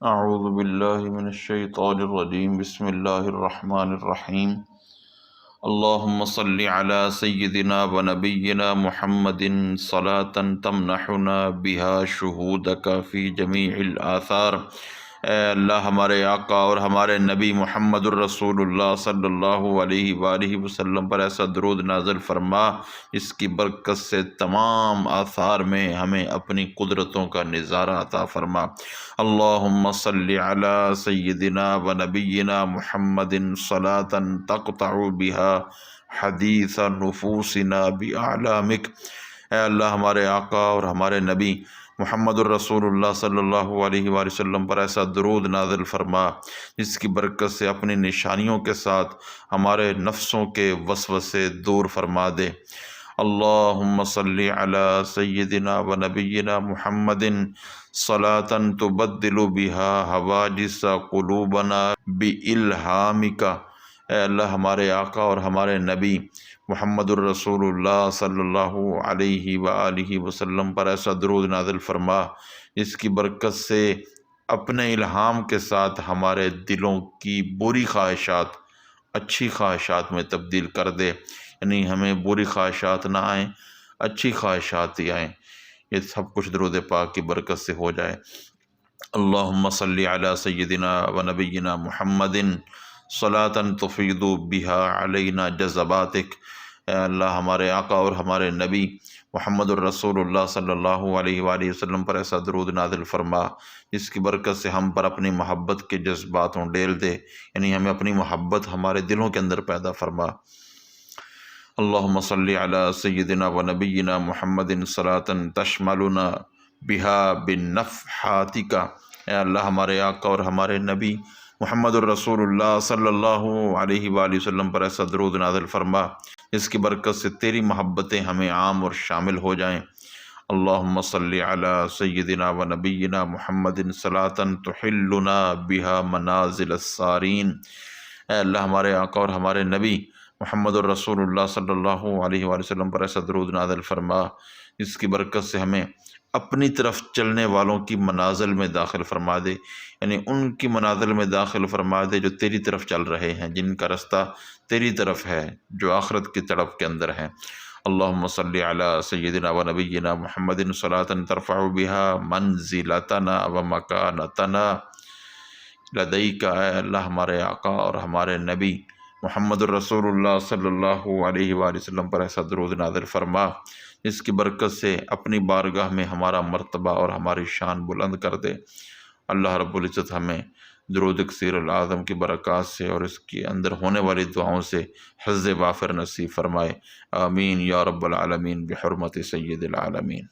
اعوذ باللہ من الشیطان الرجیم، بسم اللہ الرحمن الرحیم۔ اللہم صلی علی سیدنا و نبینا محمد صلاۃ تمنحنا بها شہودک فی جمیع الآثار۔ اے اللہ ہمارے آقا اور ہمارے نبی محمد الرسول اللہ صلی اللہ علیہ وآلہ وسلم پر ایسا درود نازل فرما جس کی برکت سے تمام آثار میں ہمیں اپنی قدرتوں کا نظارہ عطا فرما۔ اللہم صلی علی سیدنا و نبینا محمد صلاۃ تقطع بها حدیث نفوسنا بأعلامک۔ اے اللہ ہمارے آقا اور ہمارے نبی محمد الرسول اللہ صلی اللہ علیہ وآلہ وسلم پر ایسا درود نازل فرما جس کی برکت سے اپنی نشانیوں کے ساتھ ہمارے نفسوں کے وسوسے دور فرما دے۔ اللہم صلی علی سیدنا و نبینا محمد صلاۃ تبدل بها حواجز قلوبنا بإلہامک۔ اے اللہ ہمارے آقا اور ہمارے نبی محمد الرسول اللہ صلی اللہ علیہ وآلہ وسلم پر ایسا درود نازل فرما جس کی برکت سے اپنے الہام کے ساتھ ہمارے دلوں کی بری خواہشات اچھی خواہشات میں تبدیل کر دے، یعنی ہمیں بری خواہشات نہ آئیں، اچھی خواہشات ہی آئیں۔ یہ سب کچھ درود پاک کی برکت سے ہو جائے۔ اللہم صلی علی سیدنا و نبینا محمد صلاۃ تفیض بها علینا جذباتک۔ اے اللہ ہمارے آقا اور ہمارے نبی محمد الرسول اللہ صلی اللہ علیہ وآلہ وسلم پر ایسا درود نازل فرما جس کی برکت سے ہم پر اپنی محبت کے جذبات ڈیل دے، یعنی ہمیں اپنی محبت ہمارے دلوں کے اندر پیدا فرما۔ اللہم صلی علی سیدنا و نبینا محمد صلاۃ تشملنا بها بنفحاتک۔ اے اللہ ہمارے آقا اور ہمارے نبی محمد الرسول اللہ صلی اللہ علیہ وآلہ وسلم پر ایسا درود نازل فرما جس کی برکت سے تیری محبتیں ہمیں عام اور شامل ہو جائیں۔ اللہم صلی علی سیدنا و نبینا محمد صلاۃ تحلنا بها منازل السارین۔ اے اللہ ہمارے آقا اور ہمارے نبی محمد الرسول اللہ صلی اللہ علیہ وآلہ وسلم پر ایسا درود نازل فرما جس کی برکت سے ہمیں اپنی طرف چلنے والوں کی منازل میں داخل فرما دے، یعنی ان کی منازل میں داخل فرما دے جو تیری طرف چل رہے ہیں، جن کا رستہ تیری طرف ہے، جو آخرت کی طرف کے اندر ہیں۔ اللہم صلی علی سیدنا و نبینا محمد صلاۃ ترفع بها منزلتنا و مکانتنا لدیک۔ اے اللہ ہمارے آقا اور ہمارے نبی محمد الرسول اللہ صلی اللہ علیہ وآلہ وسلم پر ایسا درود نازل فرما جس کی برکت سے اپنی بارگاہ میں ہمارا مرتبہ اور ہماری شان بلند کر دے۔ اللہ رب العزت ہمیں درود کثیر العظم کی برکات سے اور اس کے اندر ہونے والی دعاؤں سے حظ وافر نصیب فرمائے۔ آمین یا رب العالمین بحرمت سید العالمین۔